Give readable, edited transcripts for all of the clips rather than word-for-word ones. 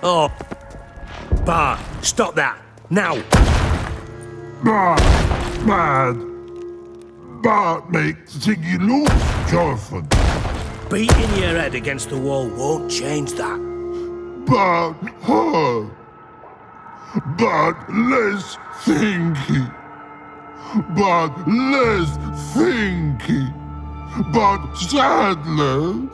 Oh. Bart, stop that. Now. Bad. Bart make Ziggy lose, Jorfen. Beating your head against the wall won't change that. But hard. But less thinky. But less thinky. But sadless.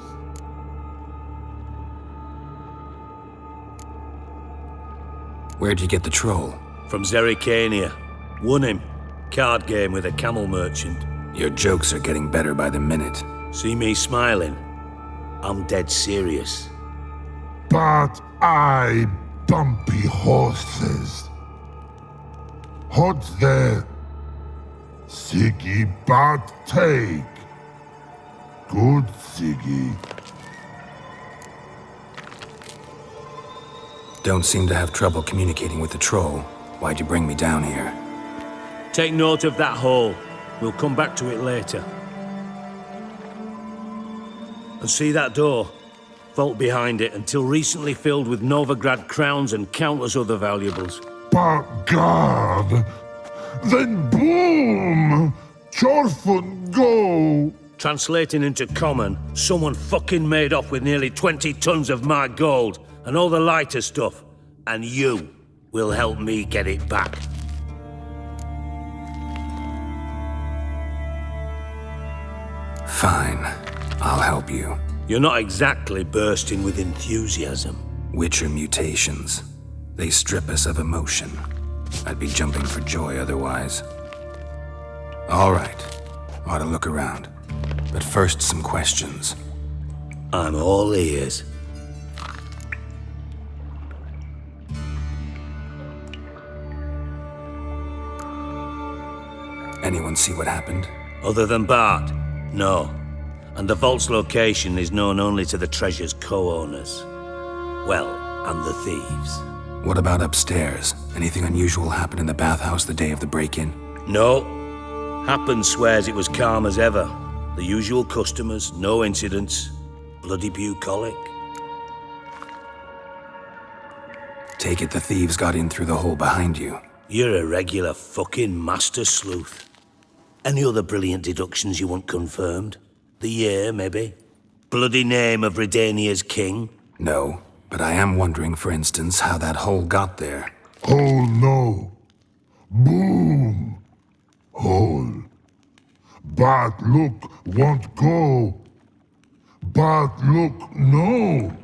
Where'd you get the troll? From Zerrikania. Won him. Card game with a camel merchant. Your jokes are getting better by the minute. See me smiling? I'm dead serious. But I bumpy horses. Hot there. Ziggy but take. Good Ziggy. Don't seem to have trouble communicating with the troll. Why'd you bring me down here? Take note of that hole. We'll come back to it later. And see that door? Vault behind it, until recently filled with Novigrad crowns and countless other valuables. But God! Then boom! Jorfen go! Translating into common, someone fucking made off with nearly 20 tons of my gold and all the lighter stuff. And you will help me get it back. Fine. I'll help you. You're not exactly bursting with enthusiasm. Witcher mutations. They strip us of emotion. I'd be jumping for joy otherwise. All right. Ought to look around. But first, some questions. I'm all ears. Anyone see what happened? Other than Bart? No. And the vault's location is known only to the Treasure's co-owners. Well, and the thieves. What about upstairs? Anything unusual happen in the bathhouse the day of the break-in? No. Happen swears it was calm as ever. The usual customers, no incidents. Bloody bucolic. Take it the thieves got in through the hole behind you. You're a regular fucking master sleuth. Any other brilliant deductions you want confirmed? The year, maybe? Bloody name of Redania's king? No, but I am wondering, for instance, how that hole got there. Hole no. Boom. Hole. But look won't go. But look no.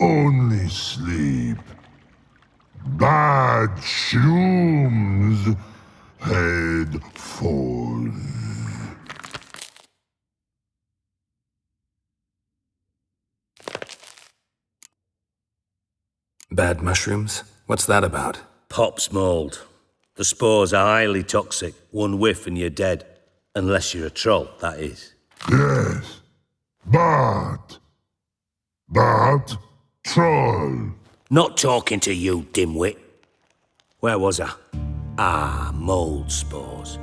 Only sleep. Bad shrooms. Head falls. Bad mushrooms? What's that about? Pop's mold. The spores are highly toxic. One whiff and you're dead. Unless you're a troll, that is. Yes. But troll. Not talking to you, dimwit. Where was I? Ah, mold spores.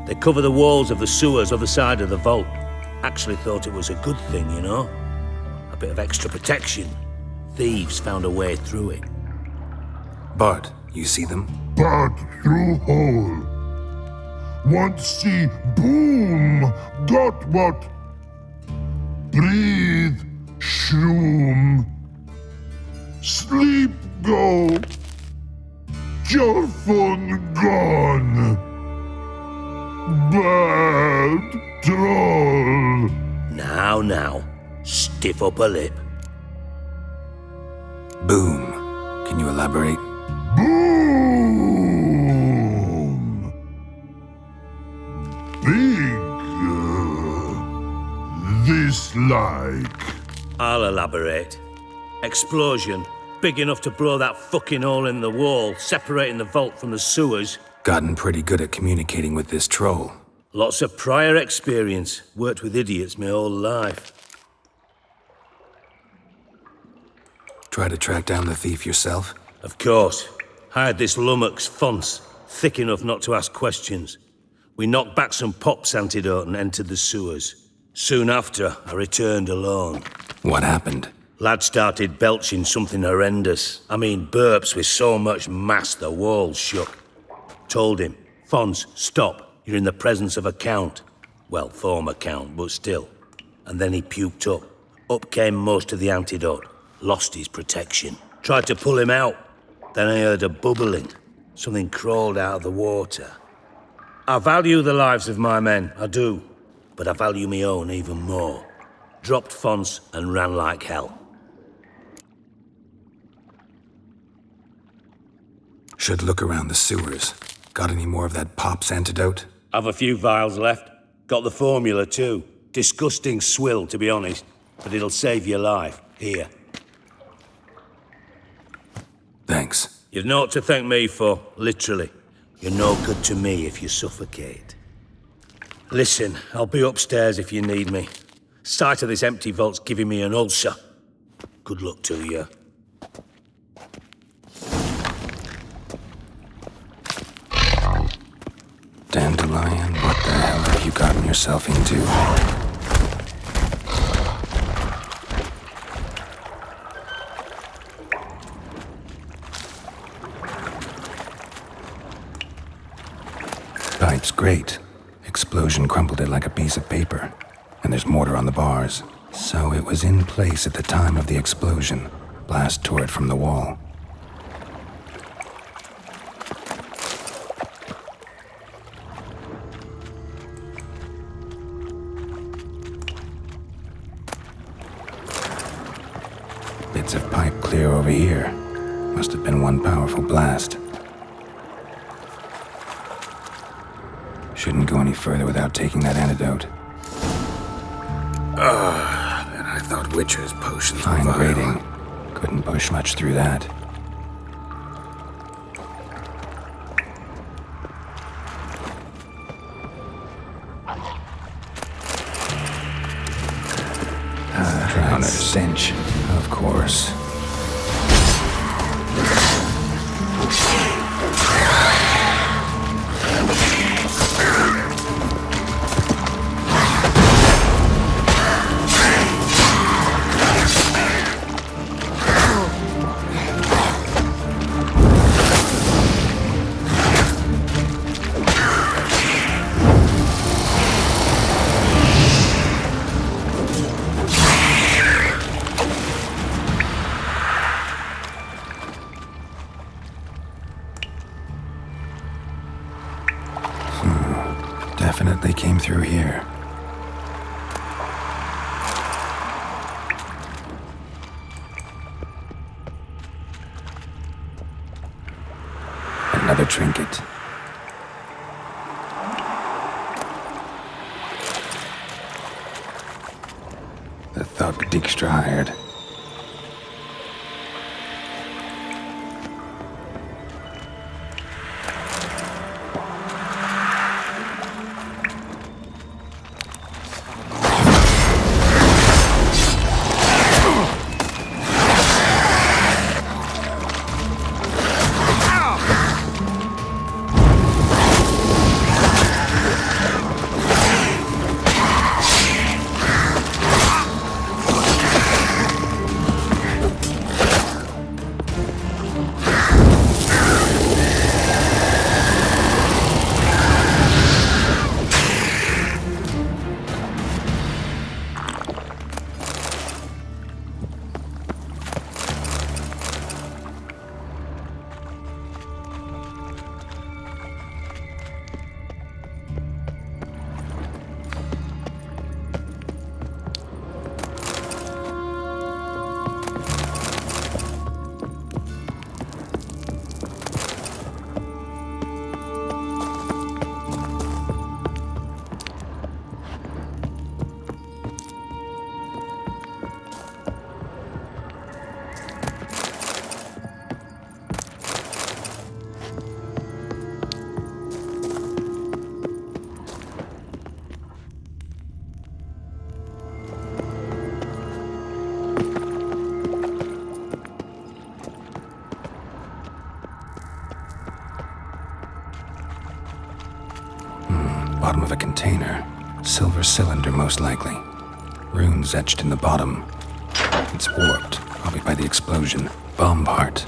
They cover the walls of the sewers other side of the vault. Actually thought it was a good thing, you know? A bit of extra protection. Thieves found a way through it. Bart, you see them? But through hole. Want see boom. Got what? Breathe. Shroom. Sleep go. Jorfen gone. Bad troll. Now. Stiff up a lip. Boom. Can you elaborate? Boom. Big. This like. I'll elaborate. Explosion. Big enough to blow that fucking hole in the wall, separating the vault from the sewers. Gotten pretty good at communicating with this troll. Lots of prior experience. Worked with idiots my whole life. Try to track down the thief yourself? Of course. Hired this lummox, Fons, thick enough not to ask questions. We knocked back some Pop's antidote and entered the sewers. Soon after, I returned alone. What happened? Lad started belching something horrendous. I mean, burps with so much mass the walls shook. Told him, Fons, stop. You're in the presence of a count. Well, former count, but still. And then he puked up. Up came most of the antidote. Lost his protection. Tried to pull him out. Then I heard a bubbling. Something crawled out of the water. I value the lives of my men, I do. But I value my own even more. Dropped Fons and ran like hell. Should look around the sewers. Got any more of that Pop's antidote? I've a few vials left. Got the formula too. Disgusting swill, to be honest. But it'll save your life. Here. Thanks. You've naught to thank me for, literally. You're no good to me if you suffocate. Listen, I'll be upstairs if you need me. Sight of this empty vault's giving me an ulcer. Good luck to you. Dandelion, what the hell have you gotten yourself into? Pipe's great. Explosion crumpled it like a piece of paper. And there's mortar on the bars. So it was in place at the time of the explosion. Blast tore it from the wall. Bits of pipe clear over here. Must have been one powerful blast. Shouldn't go any further without taking that antidote. And I thought Witcher's potions were Fine vile. grading. Couldn't push much through that. Drowner's stench. Of course. Definitely came through here. Another trinket. The thug Dijkstra hired. Bottom of a container. Silver cylinder, most likely. Runes etched in the bottom. It's warped, probably by the explosion. Bomb part.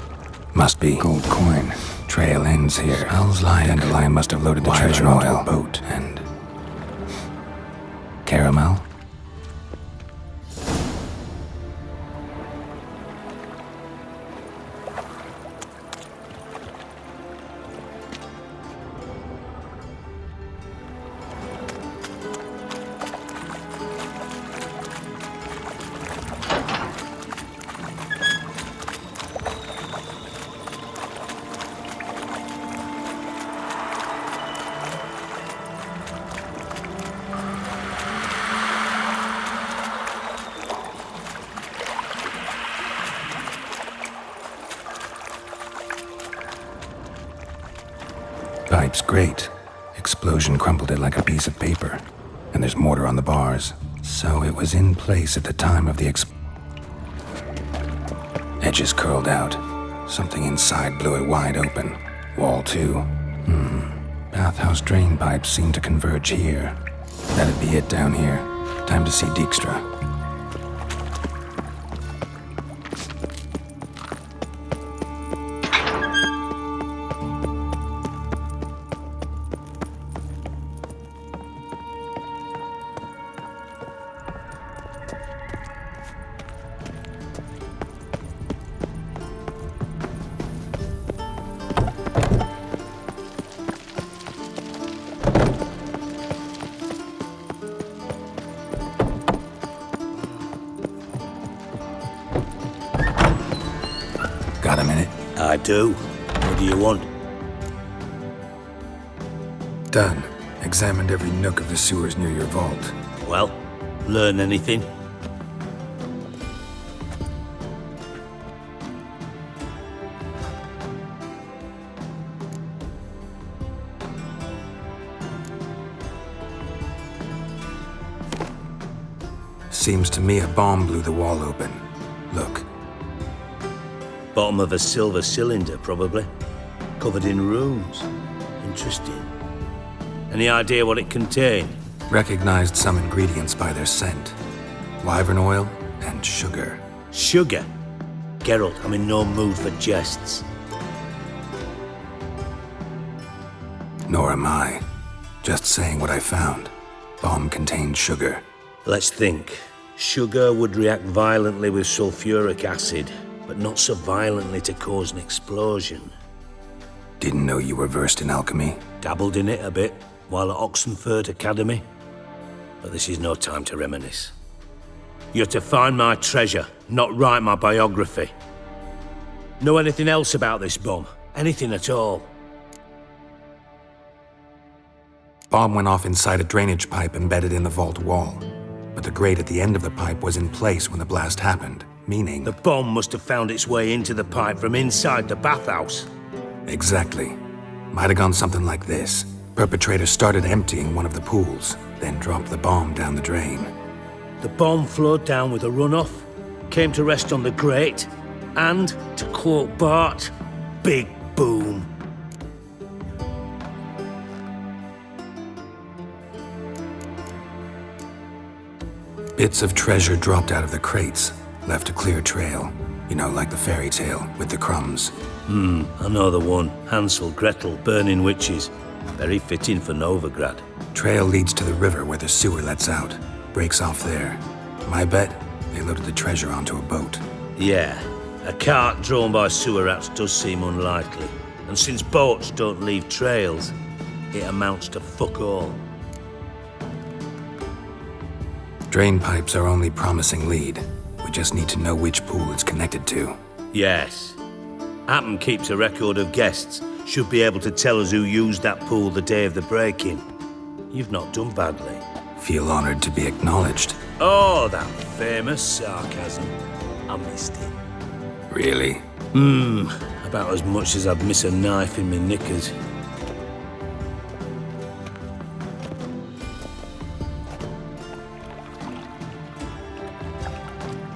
Must be gold coin. Trail ends here. Smells like Dandelion must have loaded the treasure onto a boat. And caramel? Pipe's great. Explosion crumpled it like a piece of paper. And there's mortar on the bars. So it was in place at the time of the Edges curled out. Something inside blew it wide open. Wall too. Bathhouse drain pipes seem to converge here. That'd be it down here. Time to see Dijkstra. Got a minute? I do. What do you want? Done. Examined every nook of the sewers near your vault. Well, learn anything? Seems to me a bomb blew the wall open. Look. Bottom of a silver cylinder, probably. Covered in runes. Interesting. Any idea what it contained? Recognized some ingredients by their scent. Wyvern oil and sugar. Sugar? Geralt, I'm in no mood for jests. Nor am I. Just saying what I found. Bomb contained sugar. Let's think. Sugar would react violently with sulfuric acid, but not so violently to cause an explosion. Didn't know you were versed in alchemy. Dabbled in it a bit while at Oxenford Academy. But this is no time to reminisce. You're to find my treasure, not write my biography. Know anything else about this bomb? Anything at all? Bomb went off inside a drainage pipe embedded in the vault wall. But the grate at the end of the pipe was in place when the blast happened, meaning... The bomb must have found its way into the pipe from inside the bathhouse. Exactly. Might have gone something like this. Perpetrator started emptying one of the pools, then dropped the bomb down the drain. The bomb flowed down with a runoff, came to rest on the grate, and, to quote Bart, big boom. Bits of treasure dropped out of the crates, left a clear trail. You know, like the fairy tale, with the crumbs. I know the one. Hansel, Gretel, burning witches. Very fitting for Novigrad. Trail leads to the river where the sewer lets out. Breaks off there. My bet, they loaded the treasure onto a boat. Yeah, a cart drawn by sewer rats does seem unlikely. And since boats don't leave trails, it amounts to fuck all. Drain pipes are only promising lead. We just need to know which pool it's connected to. Yes. Appen keeps a record of guests. Should be able to tell us who used that pool the day of the break-in. You've not done badly. Feel honored to be acknowledged. Oh, that famous sarcasm. I missed it. Really? About as much as I'd miss a knife in my knickers.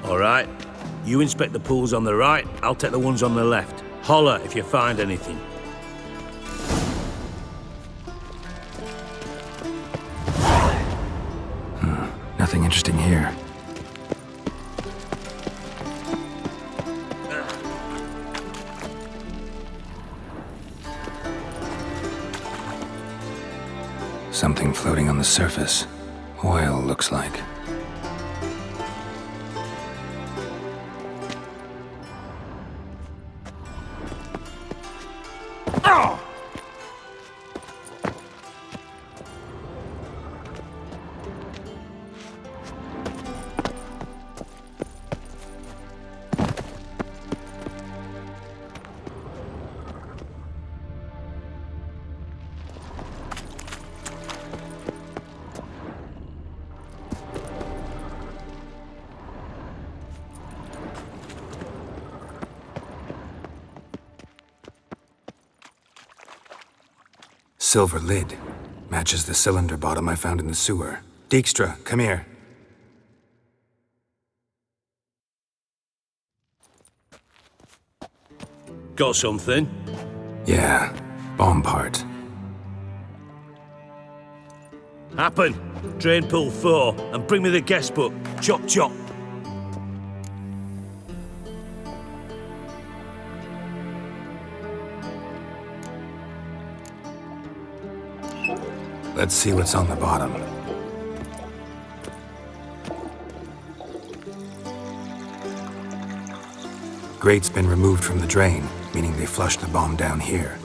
All right. You inspect the pools on the right, I'll take the ones on the left. Holler if you find anything. Nothing interesting here. Something floating on the surface. Oil, looks like. Silver lid. Matches the cylinder bottom I found in the sewer. Dijkstra, come here. Got something? Yeah, bomb part. Happen. Drain pool 4, and bring me the guest book. Chop chop. Let's see what's on the bottom. Grate's been removed from the drain, meaning they flushed the bomb down here.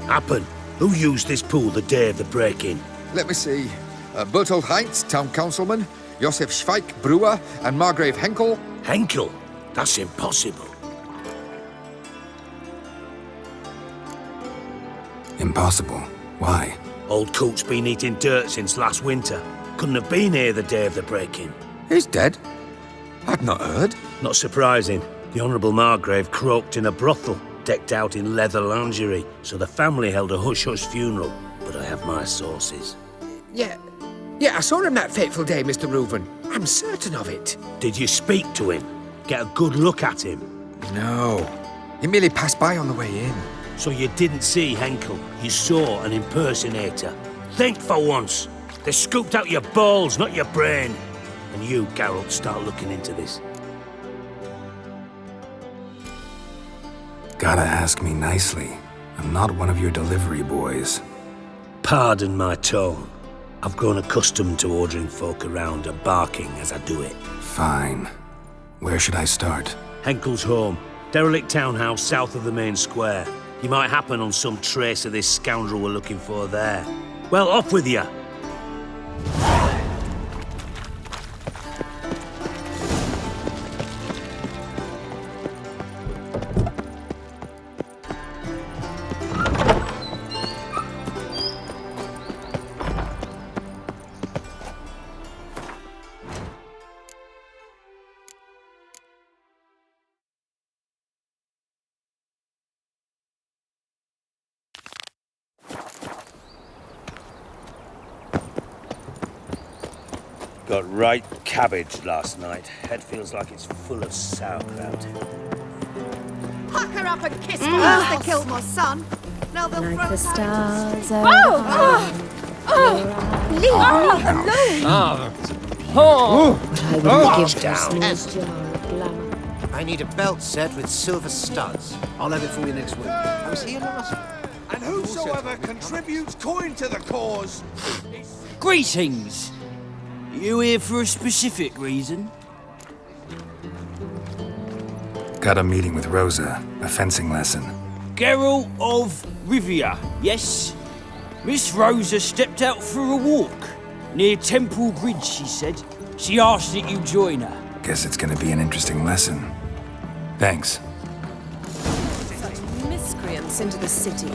Happen. Who used this pool the day of the break-in? Let me see. Bertold Heinz, town councilman, Josef Schweik, brewer, and Margrave Henkel. Henkel? That's impossible. Impossible. Why? Old Coot's been eating dirt since last winter. Couldn't have been here the day of the break-in. He's dead? I'd not heard. Not surprising. The Honourable Margrave croaked in a brothel, decked out in leather lingerie, so the family held a hush-hush funeral. But I have my sources. Yeah, I saw him that fateful day, Mr. Reuven. I'm certain of it. Did you speak to him? Get a good look at him? No. He merely passed by on the way in. So you didn't see Henkel, you saw an impersonator. Think for once. They scooped out your balls, not your brain. And you, Geralt, start looking into this. Gotta ask me nicely. I'm not one of your delivery boys. Pardon my tone. I've grown accustomed to ordering folk around and barking as I do it. Fine. Where should I start? Henkel's home. Derelict townhouse south of the main square. You might happen on some trace of this scoundrel we're looking for there. Well, off with you. Got right cabbage last night. Head feels like it's full of sauerkraut. Huck her up and kiss me. They killed my son. Now they'll Like throw the stars Leave me alone. But I wouldn't give this small jar of glamour. I need a belt set with silver studs. I'll have it for you next week. I was here last week. And whosoever contributes coin to the cause. Greetings! You here for a specific reason? Got a meeting with Rosa, a fencing lesson. Geralt of Rivia, yes? Miss Rosa stepped out for a walk. Near Temple Bridge, she said. She asked that you join her. Guess it's gonna be an interesting lesson. Thanks. Such miscreants into the city.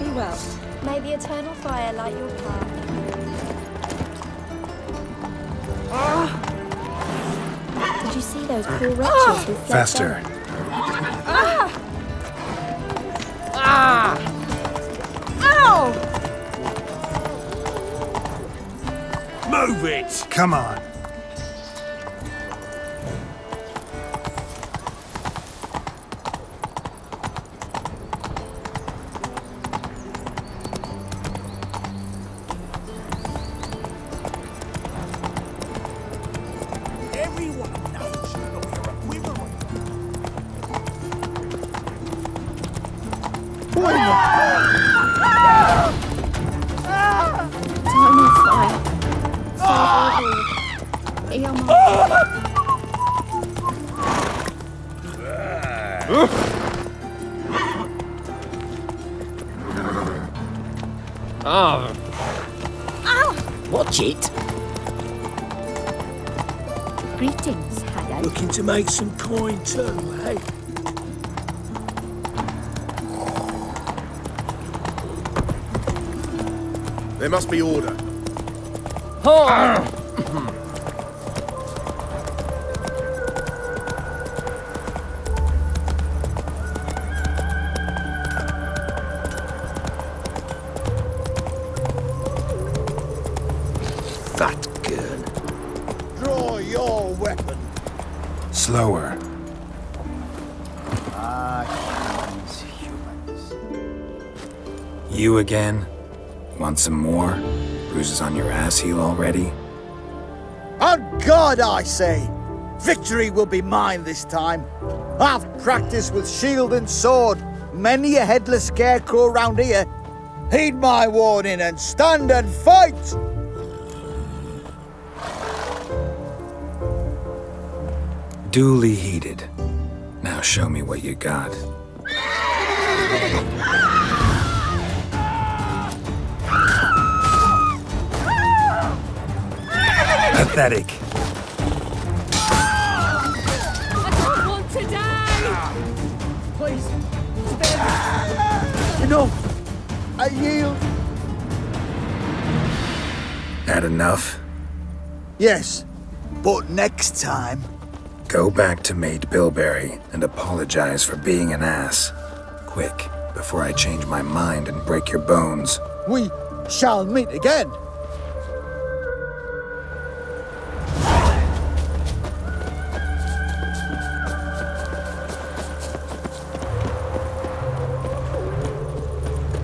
Be well. May the eternal fire light your path. Did you see those poor wretches who fled Faster. Move it! Come on. Everyone knows you're a winner. Watch it. Greetings, Haggai. Looking to make some coin too, eh? There must be order. Fat girl. Draw your weapon. Slower. These humans. You again? Want some more? Bruises on your ass heel already? On God, I say! Victory will be mine this time. I've practiced with shield and sword. Many a headless scarecrow round here. Heed my warning and stand and fight! Duly heated. Now show me what you got. Pathetic. I don't want to die! Please, spare me. Enough! I yield. Had enough? Yes, but next time. Go back to Maid Bilberry and apologize for being an ass. Quick, before I change my mind and break your bones. We shall meet again.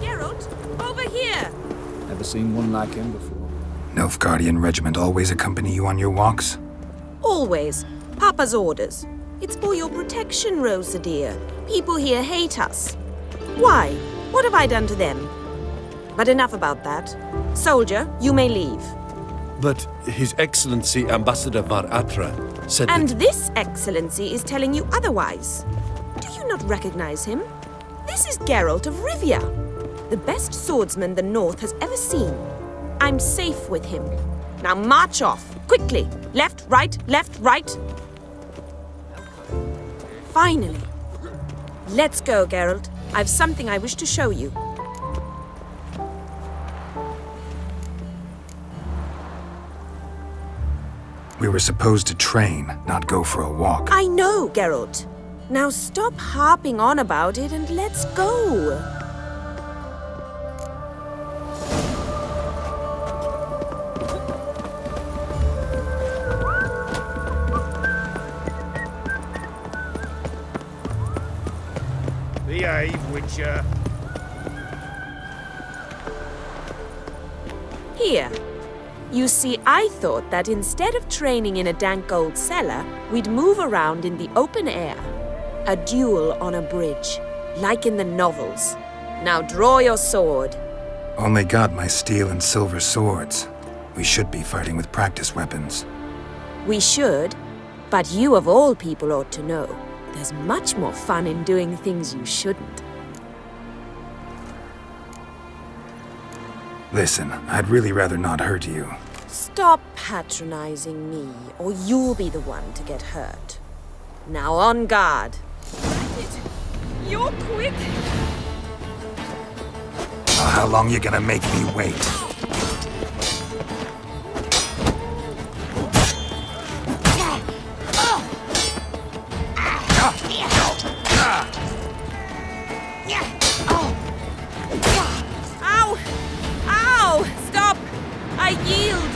Geralt, over here! Never seen one like him before. Nilfgaardian regiment always accompany you on your walks? Always. Papa's orders. It's for your protection, Rosa dear. People here hate us. Why? What have I done to them? But enough about that. Soldier, you may leave. But His Excellency Ambassador Var Atra said And that... this excellency is telling you otherwise. Do you not recognize him? This is Geralt of Rivia, the best swordsman the North has ever seen. I'm safe with him. Now march off, quickly. Left, right, left, right. Finally. Let's go, Geralt. I've something I wish to show you. We were supposed to train, not go for a walk. I know, Geralt. Now stop harping on about it and let's go. Behave, Witcher. Here. You see, I thought that instead of training in a dank old cellar, we'd move around in the open air. A duel on a bridge, like in the novels. Now draw your sword. Only got my steel and silver swords. We should be fighting with practice weapons. We should, but you of all people ought to know. There's much more fun in doing things you shouldn't. Listen, I'd really rather not hurt you. Stop patronizing me, or you'll be the one to get hurt. Now on guard. You're quick! How long you gonna make me wait? Ow! Ow! Stop! I yield!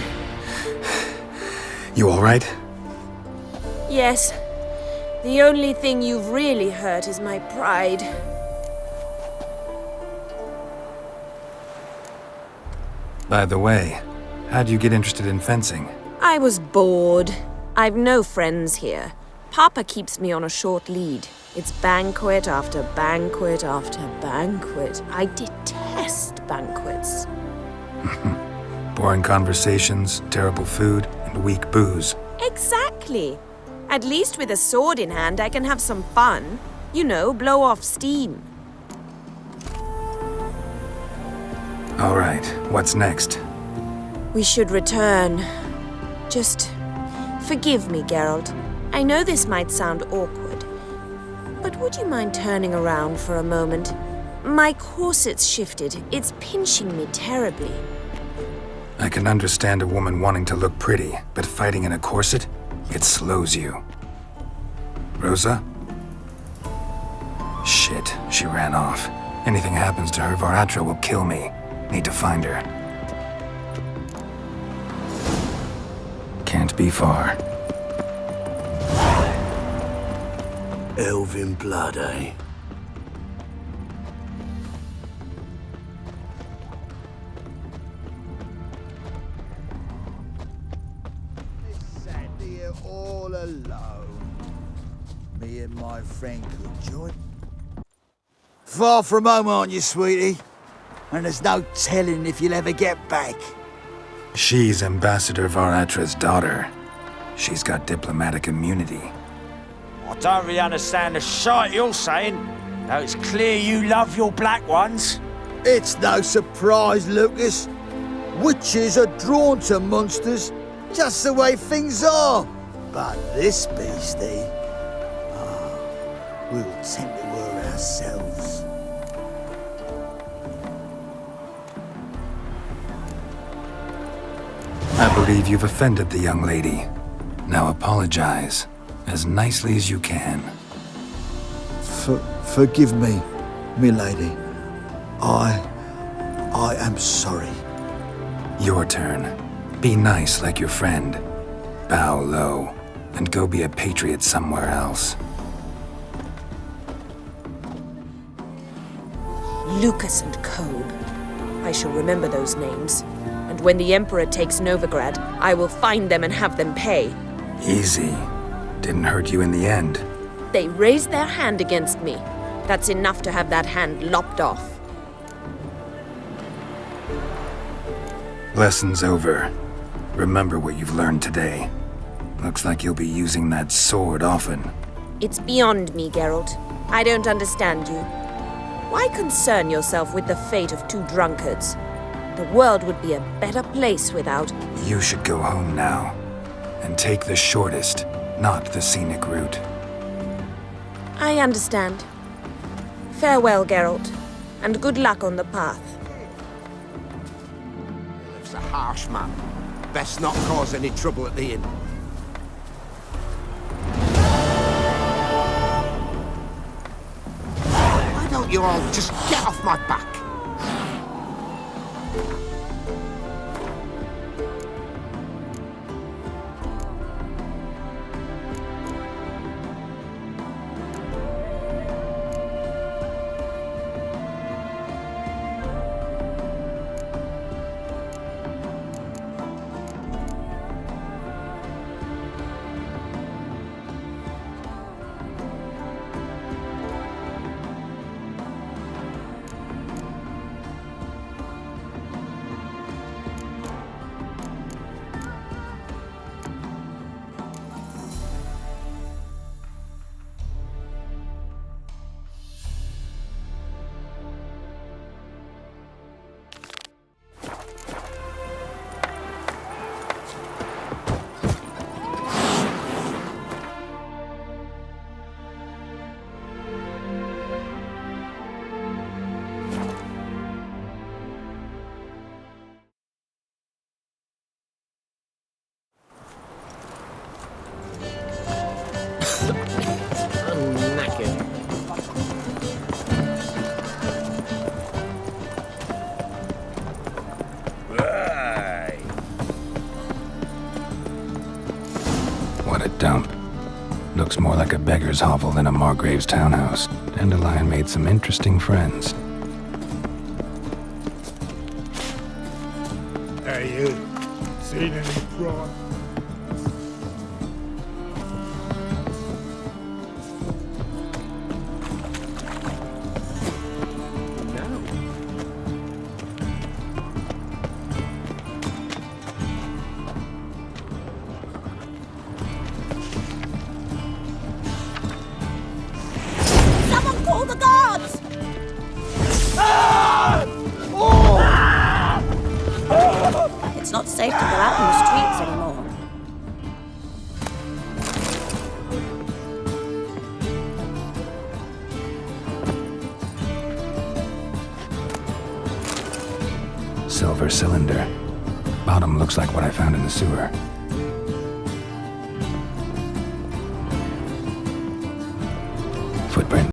You alright? Yes. The only thing you've really hurt is my pride. By the way, how'd you get interested in fencing? I was bored. I've no friends here. Papa keeps me on a short lead. It's banquet after banquet after banquet. I detest banquets. Boring conversations, terrible food, and weak booze. Exactly. At least with a sword in hand, I can have some fun. You know, blow off steam. All right, what's next? We should return. Just forgive me, Geralt. I know this might sound awkward, but would you mind turning around for a moment? My corset's shifted. It's pinching me terribly. I can understand a woman wanting to look pretty, but fighting in a corset? It slows you. Rosa? Shit, she ran off. Anything happens to her, Var will kill me. Need to find her. Can't be far. Elven blood, eh? Sat here all alone. Me and my friend could join. Far from home, aren't you, sweetie? And there's no telling if you'll ever get back. She's Ambassador Var daughter. She's got diplomatic immunity. I don't really understand the shite you're saying. Though it's clear you love your black ones. It's no surprise, Lucas. Witches are drawn to monsters, just the way things are. But this beastie, we'll tend to her ourselves. I believe you've offended the young lady. Now apologize, as nicely as you can. Forgive me, milady. I am sorry. Your turn. Be nice like your friend. Bow low, and go be a patriot somewhere else. Lucas and Kobe. I shall remember those names. And when the Emperor takes Novigrad, I will find them and have them pay. Easy. Didn't hurt you in the end. They raised their hand against me. That's enough to have that hand lopped off. Lesson's over. Remember what you've learned today. Looks like you'll be using that sword often. It's beyond me, Geralt. I don't understand you. Why concern yourself with the fate of two drunkards? The world would be a better place without... You should go home now. And take the shortest, not the scenic route. I understand. Farewell, Geralt. And good luck on the path. It's a harsh man. Best not cause any trouble at the inn. Why don't you all just get off my back? What a dump. Looks more like a beggar's hovel than a Margrave's townhouse. Dandelion made some interesting friends. Hey, you. Seen any crime? It's not safe to go out in the streets anymore. Silver cylinder. Bottom looks like what I found in the sewer.